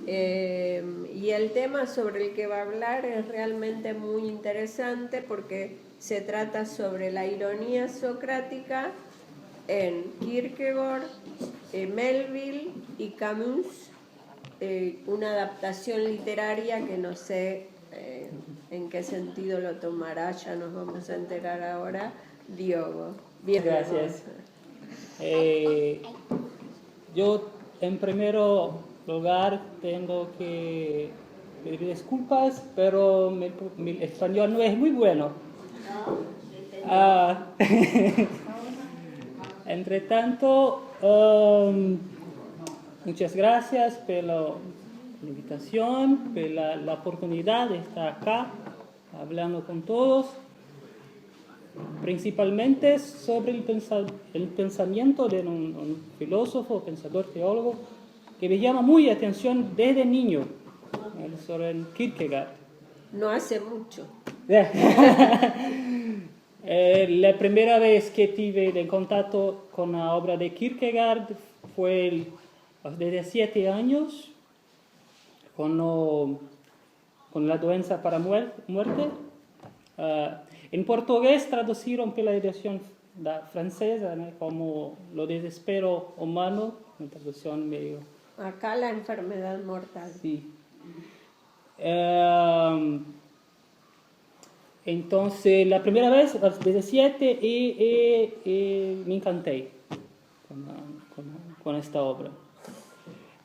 Y el tema sobre el que va a hablar es realmente muy interesante porque se trata sobre la ironía socrática en Kierkegaard, Melville y Camus, una adaptación literaria que no sé en qué sentido lo tomará, ya nos vamos a enterar ahora, Diogo. Bien, gracias. Yo en primer lugar tengo que pedir disculpas, pero mi español no es muy bueno. Entre tanto, muchas gracias por la invitación, por la oportunidad de estar acá hablando con todos, principalmente sobre el pensamiento de un filósofo, pensador, teólogo, que me llama muy la atención desde niño, sobre el Kierkegaard. No hace mucho. La primera vez que tuve en contacto con la obra de Kierkegaard fue desde 7 años, con la doença para muerte. En portugués traducieron por la edición francesa, ¿no?, como Lo desespero humano, una traducción medio... Acá la enfermedad mortal. Sí. Entonces, la primera vez, desde 7, me encanté con esta obra.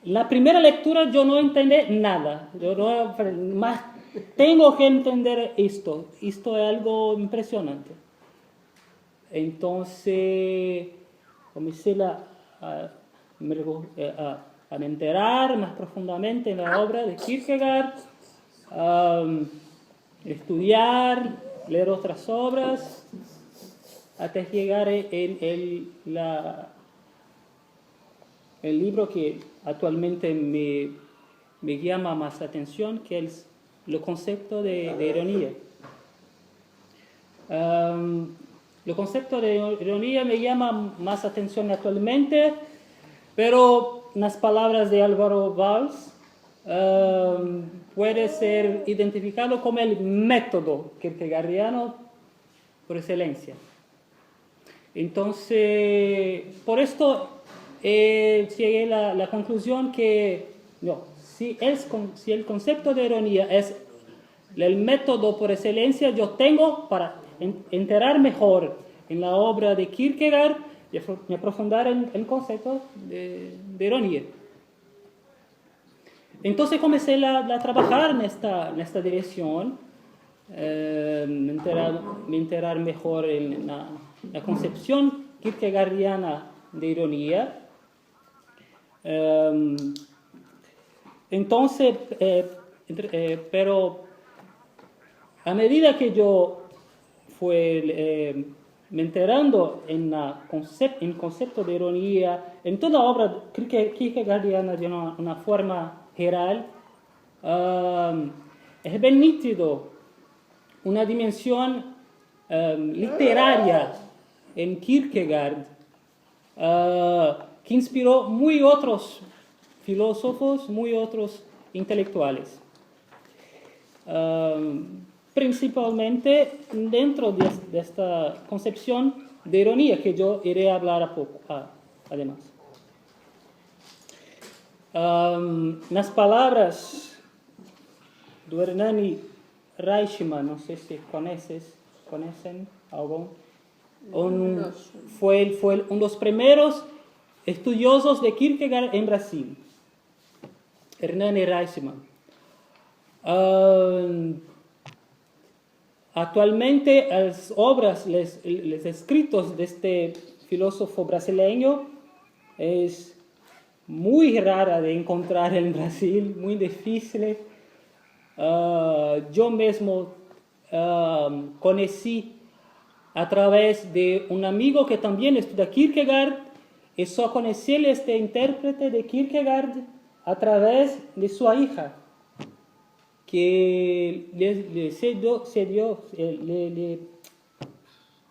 La primera lectura yo no entendí nada. Más tengo que entender esto. Esto es algo impresionante. Entonces, comencé a enterar más profundamente en la obra de Kierkegaard, estudiar, leer otras obras, hasta llegar el libro que actualmente me llama más la atención, que es el concepto de ironía. El concepto de ironía me llama más atención actualmente, pero en las palabras de Álvaro Valls, puede ser identificado como el método kierkegaardiano por excelencia. Entonces, por esto llegué a la conclusión que no, si el concepto de ironía es el método por excelencia, yo tengo para enterar mejor en la obra de Kierkegaard y aprofundar en el concepto de ironía. Entonces comencé a trabajar en esta dirección, me enterar mejor en la concepción kierkegaardiana de ironía. Entonces, pero a medida que yo fui me enterando en el concepto de ironía, en toda obra kierkegaardiana de una forma general, es bien nítido una dimensión literaria en Kierkegaard que inspiró muy otros filósofos, muy otros intelectuales. Principalmente dentro de esta concepción de ironía que yo iré a hablar además. Las palabras de Hernani Reichmann, no sé si conocen algo, fue uno de los primeros estudiosos de Kierkegaard en Brasil, Hernani Reichmann. Actualmente las obras, los escritos de este filósofo brasileño es muy rara de encontrar en Brasil, muy difícil. Yo mismo conocí a través de un amigo que también estudia Kierkegaard, y solo conocí a este intérprete de Kierkegaard a través de su hija, que le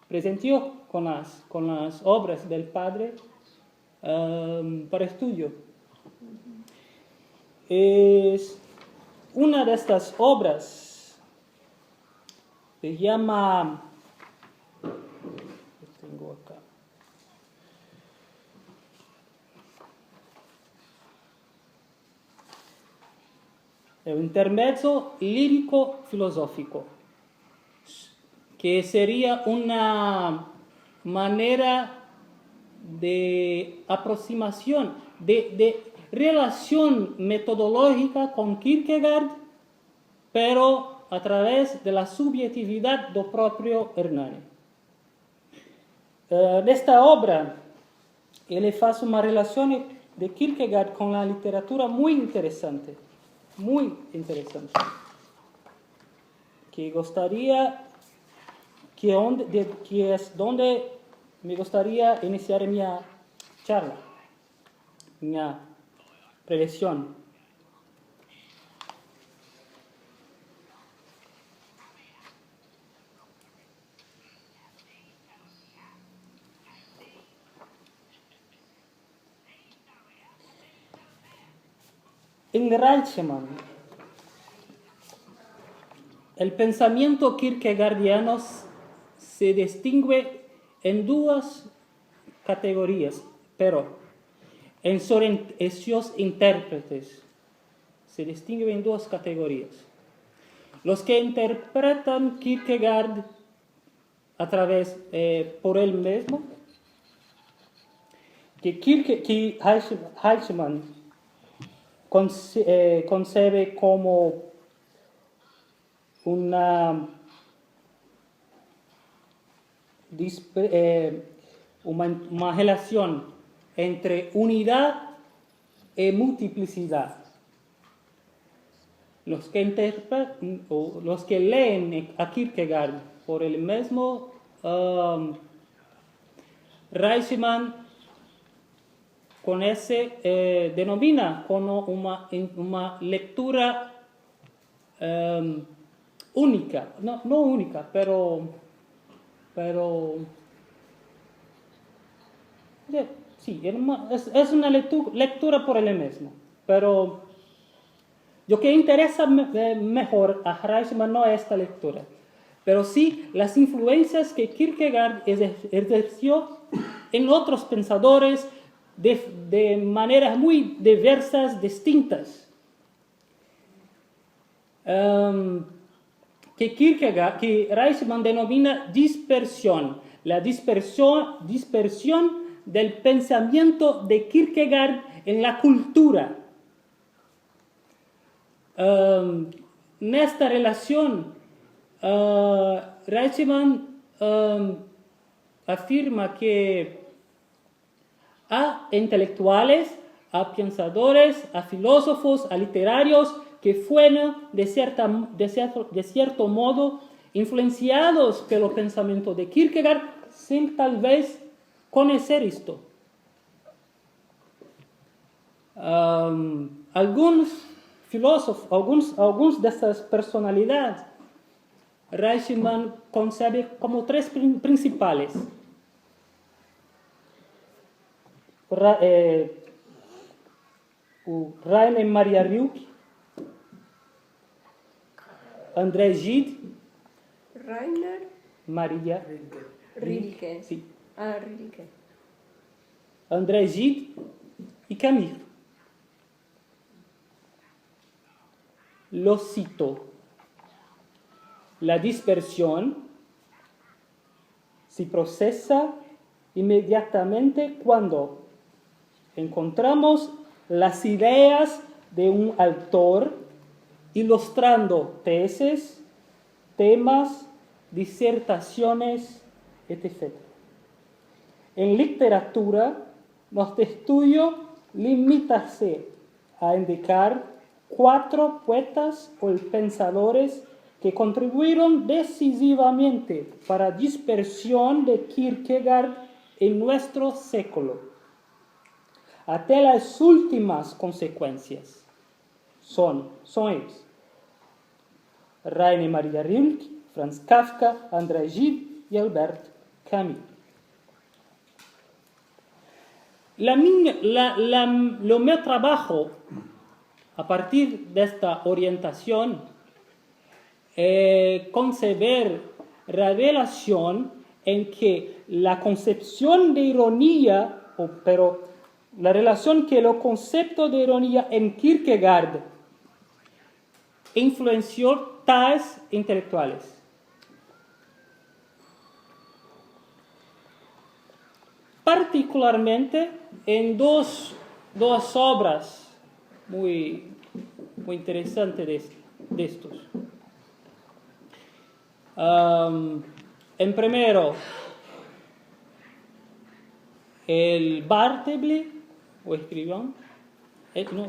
presentó con las obras del padre para estudio. es una de estas obras. Se llama... ¿qué tengo acá? El intermezzo lírico-filosófico, que sería una manera de aproximación, de relación metodológica con Kierkegaard, pero a través de la subjetividad del propio Hernani. Nesta obra, ele faz uma relação de Kierkegaard com a literatura muito interessante, que gostaria que é onde me gostaria iniciar minha charla, minha preleção. En Reichmann, el pensamiento kierkegaardiano se distingue en dos categorías, pero en sus intérpretes se distingue en dos categorías. Los que interpretan Kierkegaard a través por él mismo, que Reichmann concebe como una relación entre unidad y multiplicidad. Los que leen a Kierkegaard por el mismo Reichmann con ese denomina como una lectura única, no única, pero sí, es una lectura por él mismo, pero lo que interesa mejor a Reichmann no es esta lectura, pero sí las influencias que Kierkegaard ejerció en otros pensadores de maneras muy diversas, distintas. Que Reichmann denomina dispersión, la dispersión del pensamiento de Kierkegaard en la cultura. En esta relación, Reichmann afirma que a intelectuales, a pensadores, a filósofos, a literarios que fueron de cierto modo influenciados por el pensamiento de Kierkegaard sin tal vez conocer esto. Algunos filósofos, algunas de estas personalidades, Reichmann concibe como tres principales. Rainer Maria Rilke, André Gide, Rainer Maria Rilke. Sí. Rilke. André Gide y Camus. Lo cito. La dispersión se procesa inmediatamente cuando encontramos las ideas de un autor ilustrando tesis, temas, disertaciones, etc. En literatura, nuestro estudio limítase a indicar 4 poetas o pensadores que contribuyeron decisivamente para la dispersión de Kierkegaard en nuestro século. Hasta las últimas consecuencias son ellos: Rainer Maria Rilke, Franz Kafka, André Gide y Albert Camus. Lo meu trabajo a partir de esta orientación, conceber revelación en que la concepción de ironía, pero la relación que el concepto de ironía en Kierkegaard influenció tales intelectuales. Particularmente en dos obras muy interesantes de estos. En primero, el Bartleby, o escribión,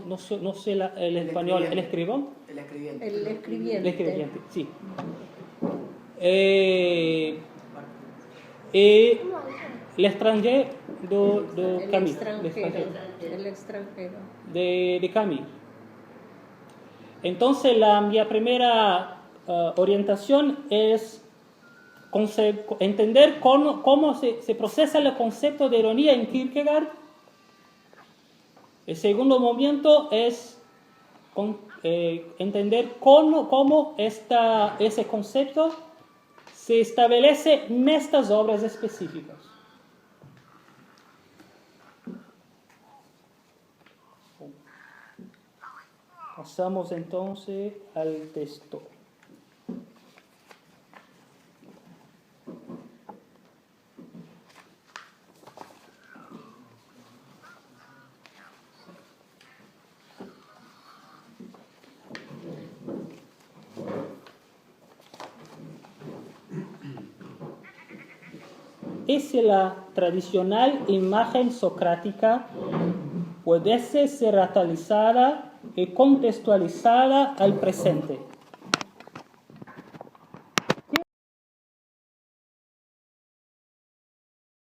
no sé el español, el escribón. El escribiente. El escribiente, sí. L'étranger de Camus. El extranjero. De Camus. Entonces, mi primera orientación es entender cómo se procesa el concepto de ironía en Kierkegaard. El segundo momento es entender cómo ese concepto se establece en estas obras específicas. Pasamos entonces al texto. Es la tradicional imagen socrática, puede ser actualizada y contextualizada al presente.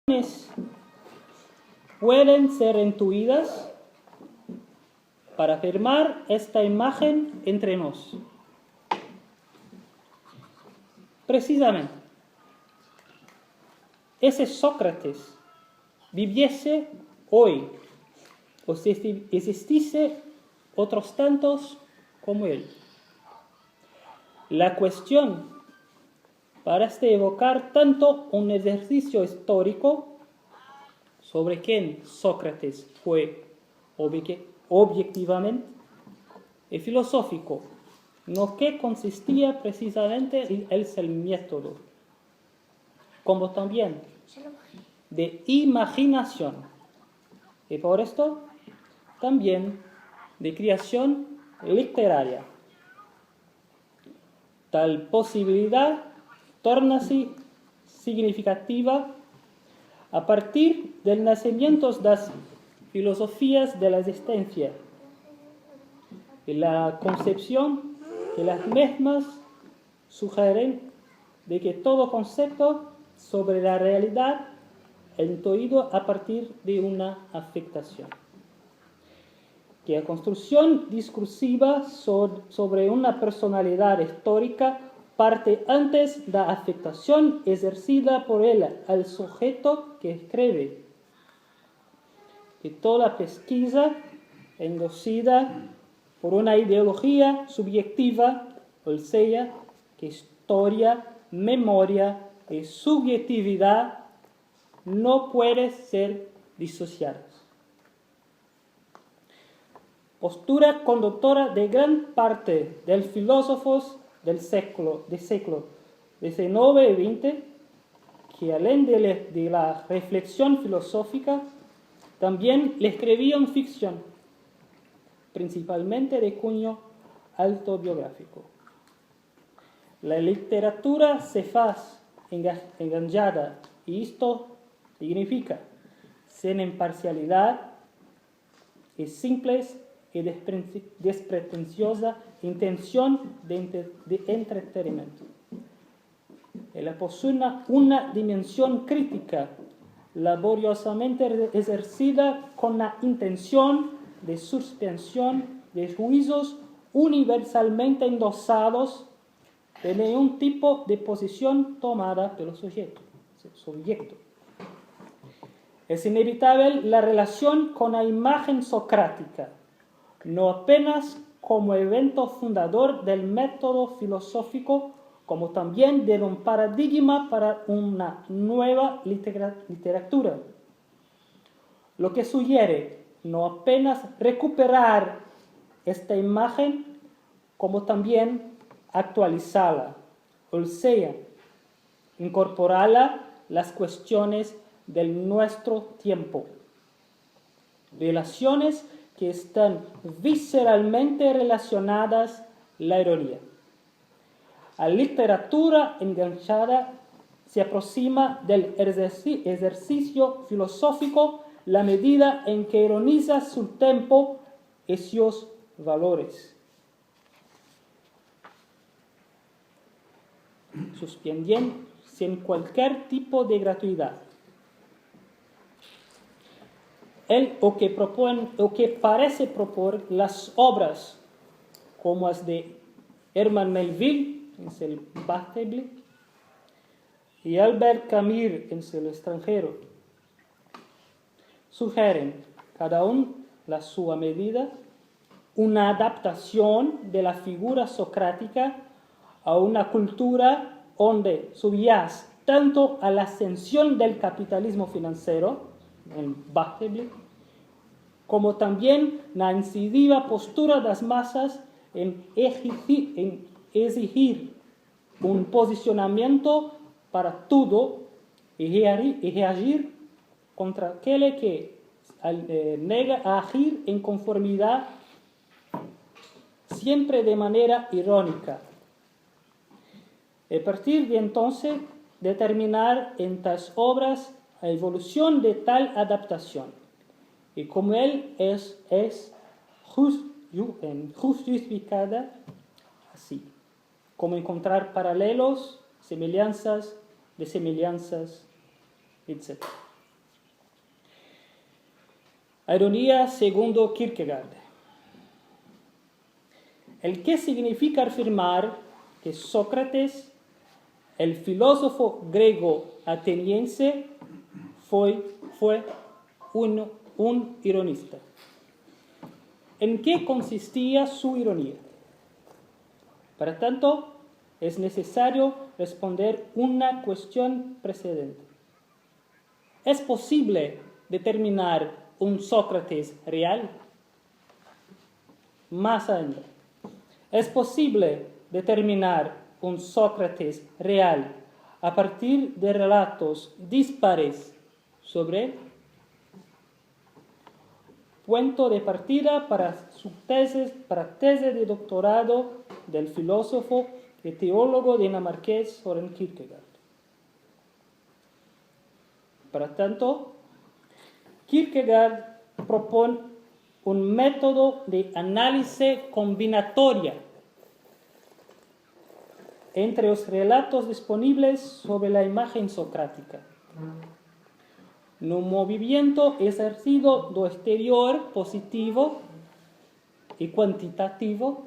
¿Qué pueden ser intuidas para afirmar esta imagen entre nos? Precisamente, ese Sócrates viviese hoy, o si existiese otros tantos como él. La cuestión parece evocar tanto un ejercicio histórico sobre quién Sócrates fue objetivamente y filosófico, no que consistía precisamente en el método, como también de imaginación y por esto también de creación literaria. Tal posibilidad torna-se significativa a partir del nacimiento de las filosofías de la existencia y la concepción que las mismas sugieren de que todo concepto sobre la realidad es intuido a partir de una afectación. Que la construcción discursiva sobre una personalidad histórica parte antes de la afectación ejercida por él al sujeto que escribe. Que toda pesquisa inducida por una ideología subjetiva, o sea, que historia, memoria y subjetividad no pueden ser disociadas. Postura conductora de gran parte de los filósofos del siglo XIX y XX, que además de la reflexión filosófica, también le escribían ficción, principalmente de cuño autobiográfico. La literatura se hace engañada y esto significa sin imparcialidad y simples y despretenciosa intención de entretenimiento. Ella posee una dimensión crítica laboriosamente ejercida con la intención de suspensión de juicios universalmente endosados de ningún tipo de posición tomada por el sujeto. Es inevitable la relación con la imagen socrática, no apenas como evento fundador del método filosófico, como también de un paradigma para una nueva literatura. Lo que sugiere no apenas recuperar esta imagen, como también actualizarla, o sea, incorporarla las cuestiones de nuestro tiempo. Relaciones que están visceralmente relacionadas a la ironía. La literatura enganchada se aproxima del ejercicio filosófico la medida en que ironiza su tiempo y sus valores. Suspendiendo sin cualquier tipo de gratuidad. O que parece proponer las obras como las de Herman Melville en el Bastable y Albert Camus en El extranjero, sugieren, cada uno a su medida, una adaptación de la figura socrática a una cultura donde subyace tanto a la ascensión del capitalismo financiero, el Bastable, como también la incisiva postura de las masas en exigir un posicionamiento para todo y reagir contra aquel que nega a agir en conformidad, siempre de manera irónica. A partir de entonces, determinar en tales obras la evolución de tal adaptación y como él es justificada así, como encontrar paralelos, semejanzas, desemejanzas, etc. Ironía segundo Kierkegaard. El que significa afirmar que Sócrates, el filósofo griego ateniense, fue un ironista. ¿En qué consistía su ironía? Para tanto, es necesario responder una cuestión precedente. ¿Es posible determinar un Sócrates real? Más aún, ¿es posible determinar un Sócrates real a partir de relatos dispares sobre él? Punto de partida para su tesis de doctorado del filósofo y teólogo dinamarqués Søren Kierkegaard. Para tanto, Kierkegaard propone un método de análisis combinatoria entre los relatos disponibles sobre la imagen socrática. Un movimiento ejercido do exterior positivo y cuantitativo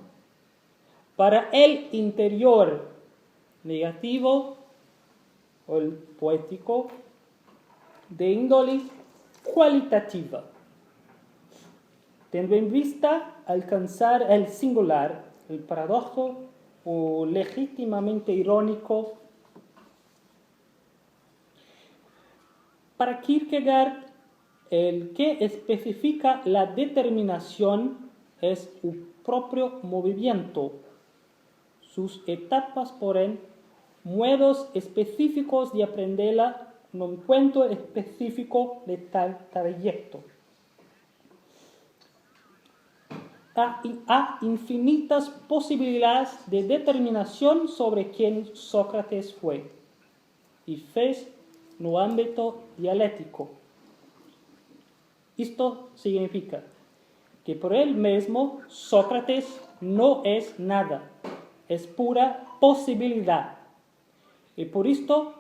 para el interior negativo o el poético de índole cualitativa, teniendo en vista alcanzar el singular, el paradojo o legítimamente irónico. Para Kierkegaard, el que especifica la determinación es el propio movimiento, sus etapas porén, modos específicos de aprenderla, no encuentro específico de tal trayecto. Hay infinitas posibilidades de determinación sobre quién Sócrates fue y fez no ámbito dialéctico. Esto significa que por él mismo Sócrates no es nada, es pura posibilidad. Y por esto,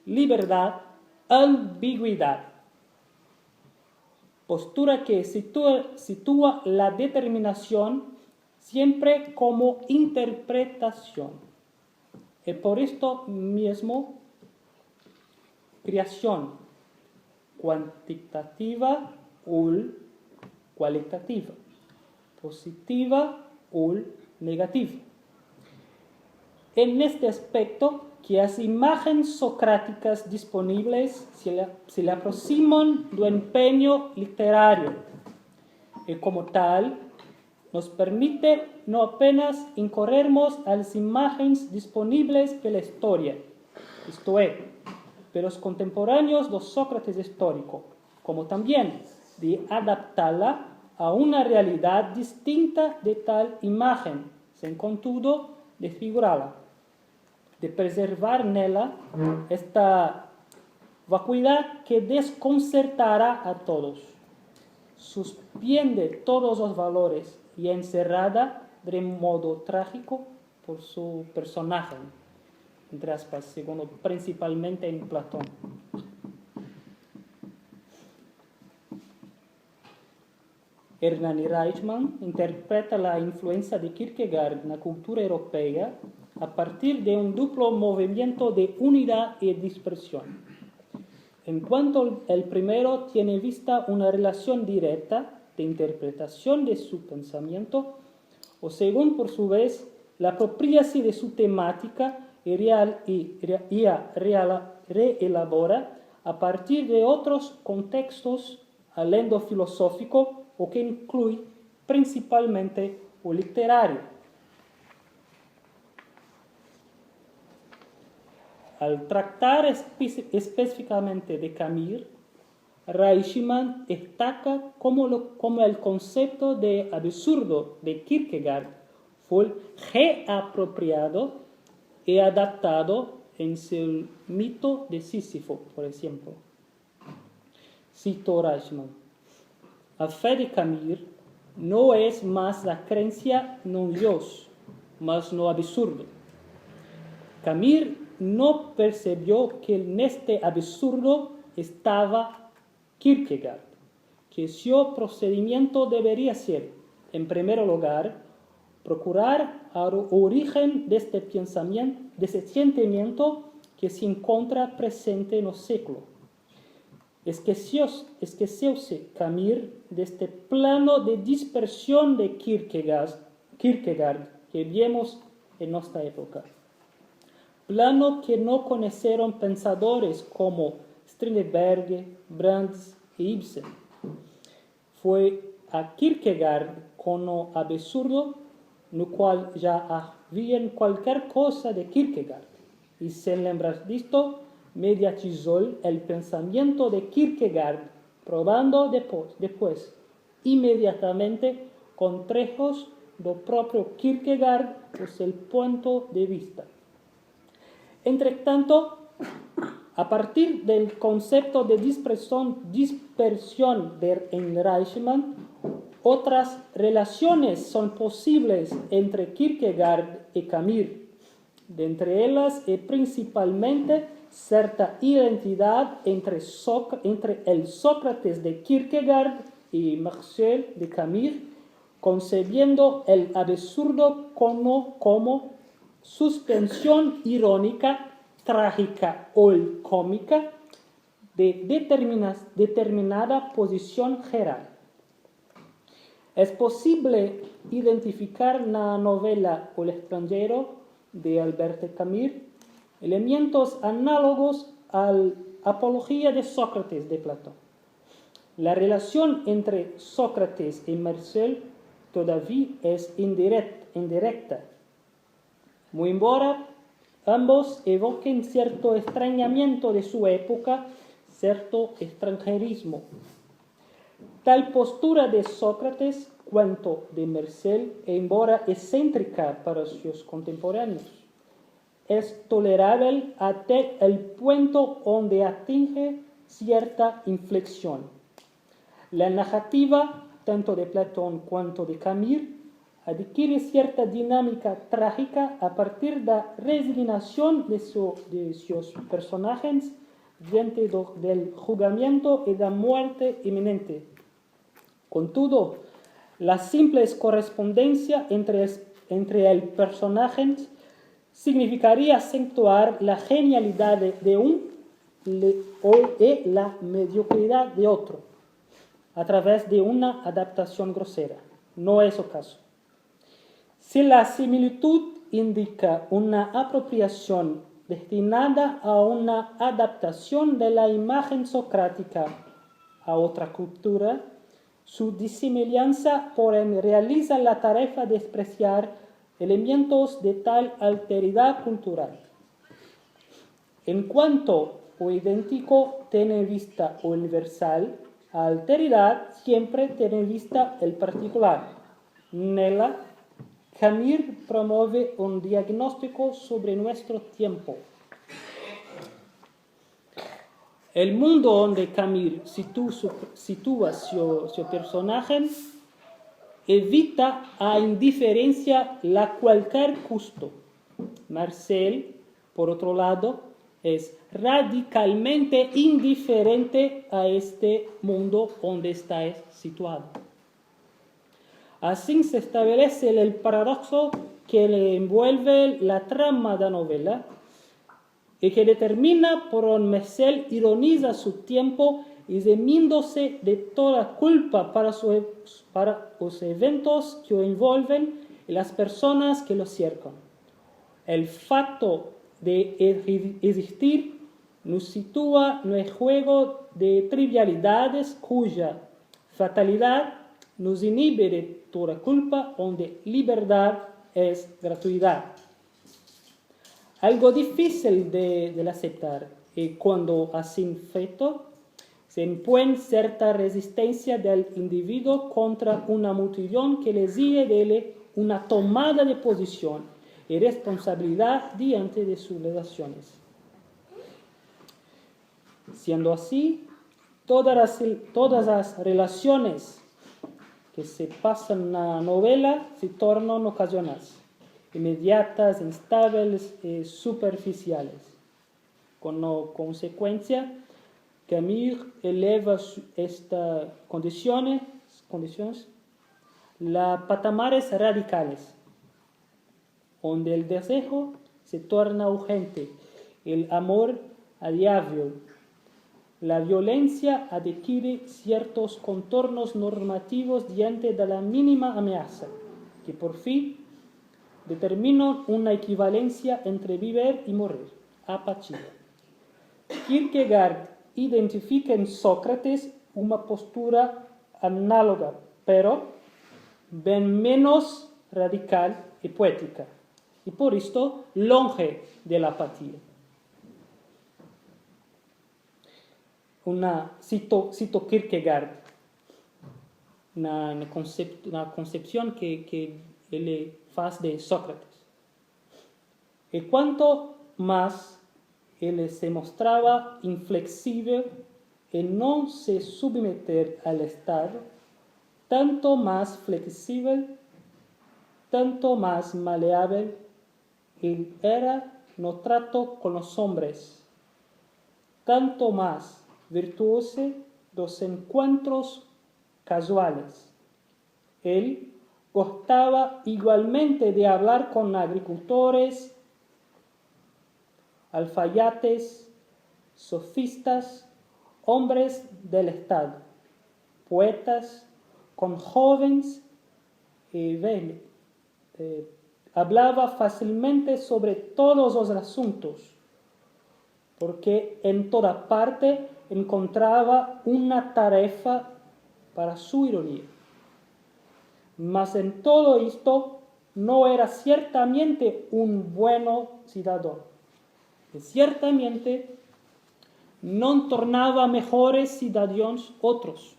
libertad, ambigüedad. Postura que sitúa la determinación siempre como interpretación. Y por esto mismo, creación cuantitativa o cualitativa, positiva o negativo. En este aspecto, que as imagens socráticas disponíveis se lhe aproximam do empenho literário e, como tal, nos permite não apenas incorrermos às imagens disponíveis pela história, isto é, pelos contemporâneos do Sócrates histórico, como também de adaptá-la a uma realidade distinta de tal imagem, sem, contudo, desfigurá-la, de preservar nela esta vacuidade que desconcertará a todos, suspende todos os valores y encerrada de modo trágico por su personaje, entre aspas, segundo principalmente en Platón. Hernani Reichmann interpreta la influencia de Kierkegaard en la cultura europea a partir de un duplo movimiento de unidad y dispersión. En cuanto el primero tiene vista una relación directa de interpretación de su pensamiento, o según por su vez la apropiación de su temática y reelabora a partir de otros contextos além do filosófico o que incluye principalmente o literario. Al tratar específicamente de Camus, Reichmann destaca como el concepto de absurdo de Kierkegaard fue reapropiado y adaptado en su mito de Sísifo, por ejemplo. Cito Reichmann: a fe de Camus no es más la creencia en un Dios, mas no absurdo. Camus no percibió que en este absurdo estaba Kierkegaard, que su procedimiento debería ser, en primer lugar, procurar el origen de este pensamiento, de ese sentimiento que se encuentra presente en el século. Esquecióse Camus de este plano de dispersión de Kierkegaard que vemos en nuestra época. Plano que no conocieron pensadores como Strindberg, Brandes e Ibsen. Fue a Kierkegaard con lo absurdo, no cual ya había cualquier cosa de Kierkegaard, y sin lembrar de esto, mediatizó el pensamiento de Kierkegaard, probando después inmediatamente con trejos do propio Kierkegaard desde el punto de vista. Entre tanto, a partir del concepto de dispersión en Reichmann, otras relaciones son posibles entre Kierkegaard y Camus. De entre ellas, principalmente, cierta identidad entre el Sócrates de Kierkegaard y Marcel de Camus, concebiendo el absurdo como suspensión irónica, trágica o cómica de determinada posición geral. Es posible identificar en la novela El extranjero de Albert Camus elementos análogos a la Apología de Sócrates de Platón. La relación entre Sócrates y Marcel todavía es indirecta. Muy embora ambos evoquen cierto extrañamiento de su época, cierto extranjerismo. Tal postura de Sócrates cuanto de Marcel, embora excéntrica para sus contemporáneos, es tolerable hasta el punto donde atinge cierta inflexión. La narrativa, tanto de Platón cuanto de Camus, adquiere cierta dinámica trágica a partir de la resignación de sus personajes diante del juzgamiento y de la muerte inminente. Contudo, la simple correspondencia entre el personaje significaría acentuar la genialidad de uno y la mediocridad de otro a través de una adaptación grosera. No es el caso. Si la similitud indica una apropiación destinada a una adaptación de la imagen socrática a otra cultura, su disemejanza por en realiza la tarea de despreciar elementos de tal alteridad cultural. En cuanto o idéntico tiene vista universal, a alteridad siempre tiene vista el particular. Nella, Camus promueve un diagnóstico sobre nuestro tiempo. El mundo donde Camus sitúa su personaje evita a indiferencia la cualquier costo. Marcel, por otro lado, es radicalmente indiferente a este mundo donde está situado. Así se establece el paradojo que le envuelve la trama de la novela y que determina por un Marcel ironiza su tiempo eximiéndose de toda culpa para los eventos que lo envuelven y las personas que lo cercan. El facto de existir nos sitúa en el juego de trivialidades cuya fatalidad nos inhibe de toda culpa, donde libertad es gratuidad. Algo difícil de aceptar, y cuando así feito, se impone cierta resistencia del individuo contra una multitud que le exige de él una tomada de posición y responsabilidad diante de sus relaciones. Siendo así, todas las relaciones que se pasan en la novela se tornan ocasionales, inmediatas, instables y superficiales. Con consecuencia, Camus eleva estas condiciones a patamares radicales, donde el deseo se torna urgente, el amor adiario, la violencia adquiere ciertos contornos normativos diante de la mínima amenaza, que por fin determinan una equivalencia entre vivir y morir, apatía. Kierkegaard identifica en Sócrates una postura análoga, pero bien menos radical y poética, y por esto longe de la apatía. Cito Kierkegaard, una concepción que él hace de Sócrates. Y cuanto más él se mostraba inflexible en no se someter al Estado, tanto más flexible, tanto más maleable él era no trato con los hombres, tanto más virtuoso los encuentros casuales. Él gustaba igualmente de hablar con agricultores, alfayates, sofistas, hombres del Estado, poetas, con jóvenes y hablaba fácilmente sobre todos los asuntos, porque en toda parte encontraba una tarefa para su ironía. Mas en todo esto no era ciertamente un buen ciudadano, y ciertamente no tornaba mejores ciudadanos otros.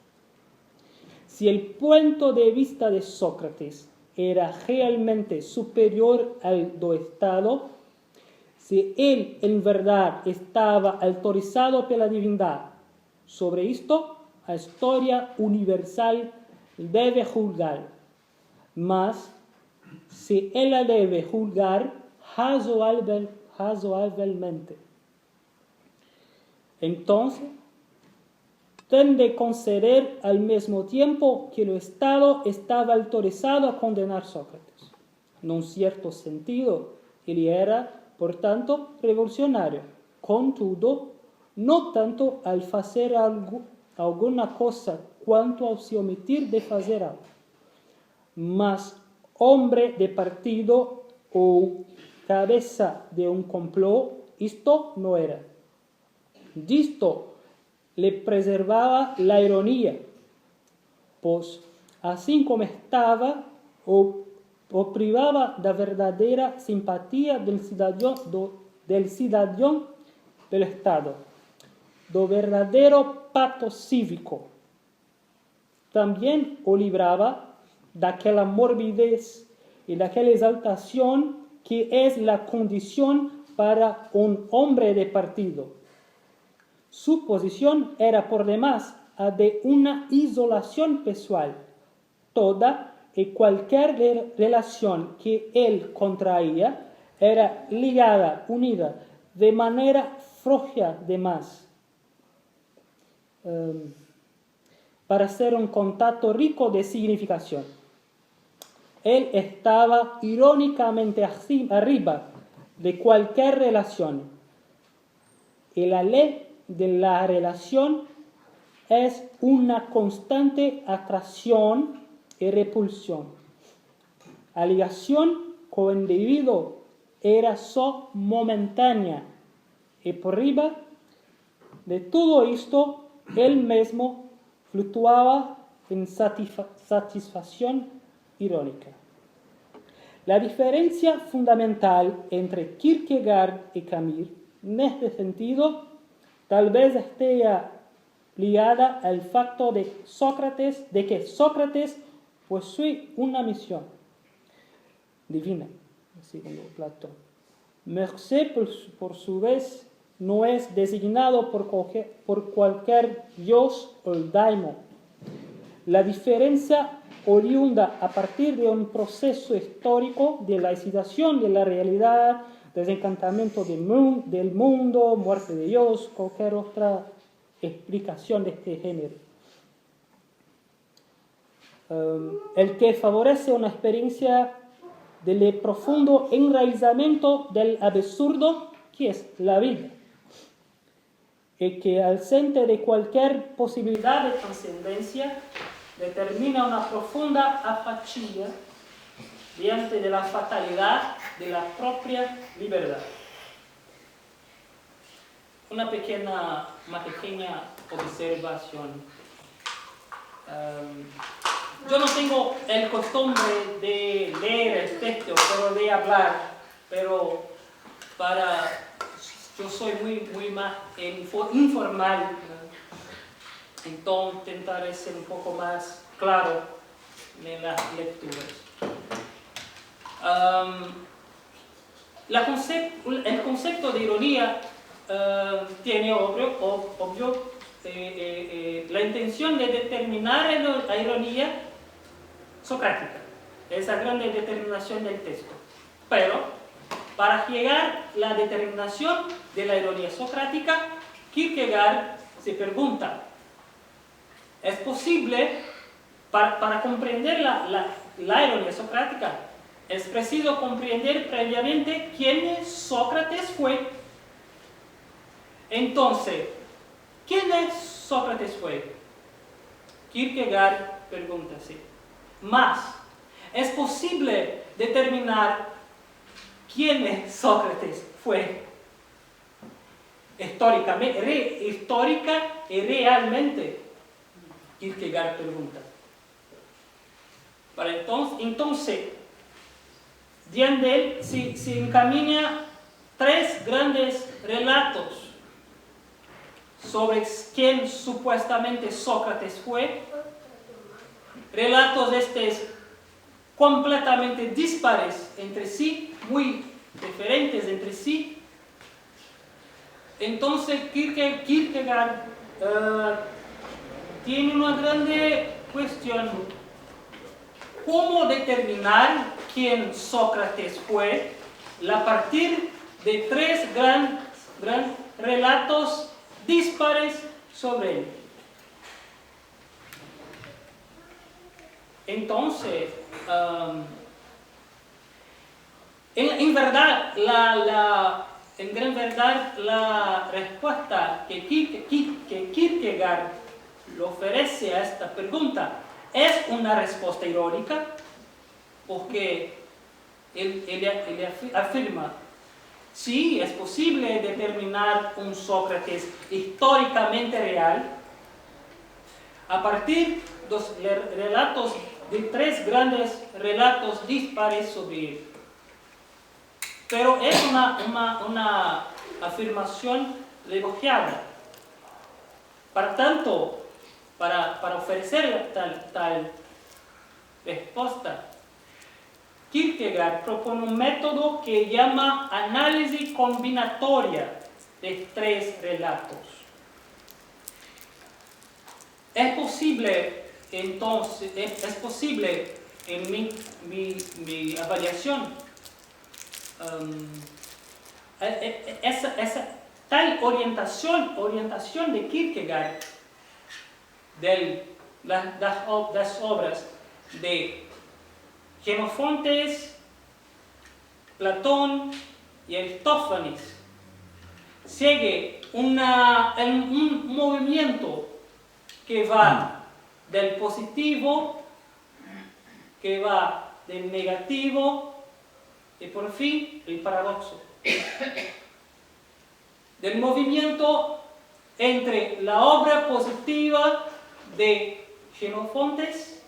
Si el punto de vista de Sócrates era realmente superior al do Estado, si él en verdad estaba autorizado por la divinidad, sobre esto la historia universal debe juzgar, mas si él la debe juzgar razoablemente, entonces ten de conceder al mismo tiempo que el Estado estaba autorizado a condenar a Sócrates. En un cierto sentido, él era, por tanto, revolucionario. Contudo, no tanto al hacer alguna cosa cuanto al se omitir de hacer algo. Mas hombre de partido o cabeza de un complot, esto no era. Esto le preservaba la ironía, pues así como estaba o privaba da verdadeira simpatía del cidadão del Estado, do verdadeiro pacto cívico. También o libraba daquela morbidez y daquela exaltación que es la condición para un hombre de partido. Su posición era por demás a de una isolación pessoal. Toda y cualquier relación que él contraía era ligada, unida, de manera floja de más, para ser un contacto rico de significación. Él estaba irónicamente arriba de cualquier relación. Y la ley de la relación es una constante atracción y repulsión. La ligación con el individuo era solo momentánea y por arriba de todo esto él mismo fluctuaba en satisfacción irónica. La diferencia fundamental entre Kierkegaard y Camus en este sentido tal vez esté ligada al facto de que Sócrates posee una misión divina, según Platón. Merced, por su vez, no es designado por cualquier dios o daimon. La diferencia oriunda a partir de un proceso histórico de la excitación de la realidad, desencantamiento del mundo, muerte de Dios, cualquier otra explicación de este género. El que favorece una experiencia del profundo enraizamiento del absurdo que es la vida, y que ausente de cualquier posibilidad de trascendencia determina una profunda apatía diante de la fatalidad de la propia libertad. Una pequeña observación. Yo no tengo el costumbre de leer el texto, pero de hablar, pero yo soy muy más informal, ¿no? Entonces intentaré ser un poco más claro en las lecturas. El concepto de ironía tiene obvio la intención de determinar la ironía socrática, esa gran determinación del texto. Pero para llegar a la determinación de la ironía socrática, Kierkegaard se pregunta: ¿es posible, para comprender la ironía socrática, es preciso comprender previamente quién Sócrates fue? Entonces, ¿quién es Sócrates fue? Kierkegaard pregunta así. Más, ¿es posible determinar quién es Sócrates fue? Histórica y realmente, Kierkegaard pregunta. Para entonces, de él se encamina tres grandes relatos sobre quién supuestamente Sócrates fue. Relatos estos completamente dispares entre sí, muy diferentes entre sí. Entonces Kierkegaard tiene una grande cuestión: ¿cómo determinar quién Sócrates fue a partir de tres grandes relatos dispares sobre él? Entonces, en verdad, la respuesta que Kierkegaard le ofrece a esta pregunta es una respuesta irónica, porque él afirma, sí, es posible determinar un Sócrates históricamente real a partir de los relatos de 3 grandes relatos dispares sobre él. Pero es una afirmación elogiada. Para tanto, para ofrecer tal respuesta, Kierkegaard propone un método que llama análisis combinatoria de 3 relatos. Es posible, entonces, es posible en mi avaliación, esa tal orientación de Kierkegaard de las obras de Jenofontes, Platón y Aristófanes sigue un movimiento que va del positivo, que va del negativo y por fin el paradoxo. Del movimiento entre la obra positiva de Jenofontes,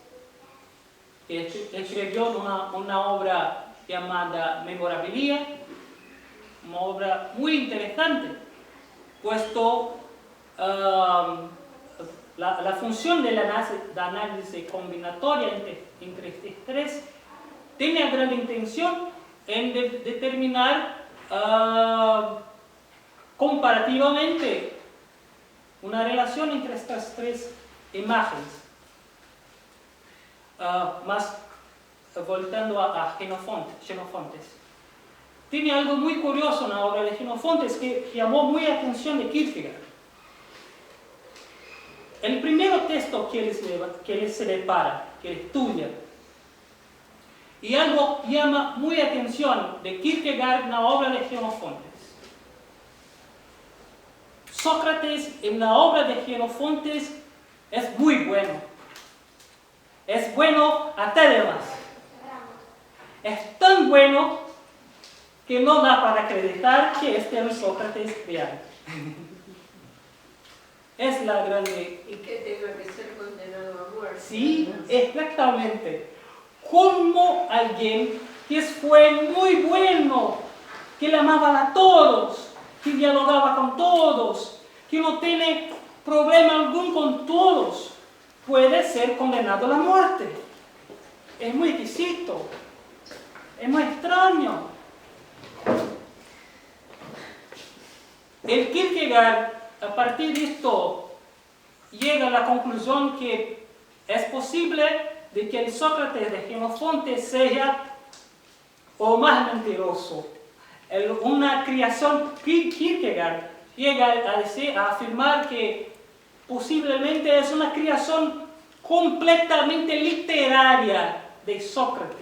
que escribió una obra llamada Memorabilia, una obra muy interesante, puesto la función del análisis combinatoria entre estos 3 tiene la gran intención en determinar comparativamente una relación entre estas 3 imágenes. Más voltando a Jenofontes. Tiene algo muy curioso en la obra de Jenofontes que llamó muy la atención de Kierkegaard. El primer texto que él se depara, que él estudia, y algo llama muy la atención de Kierkegaard en la obra de Jenofontes. Sócrates en la obra de Jenofontes es muy bueno. Es bueno hasta de más. Es tan bueno que no da para acreditar que este es un Sócrates real. Es la grande... Y que tenga que ser condenado a muerte. Sí, exactamente. Como alguien que fue muy bueno, que le amaba a todos, que dialogaba con todos, que no tiene problema algún con todos, puede ser condenado a la muerte. Es muy exquisito. Es muy extraño. El Kierkegaard, a partir de esto, llega a la conclusión que es posible de que el Sócrates de Jenofontes sea o más mentiroso. Una creación, Kierkegaard llega a afirmar que posiblemente es una creación completamente literaria de Sócrates.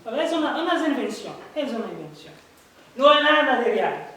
Es una invención, No hay nada de real.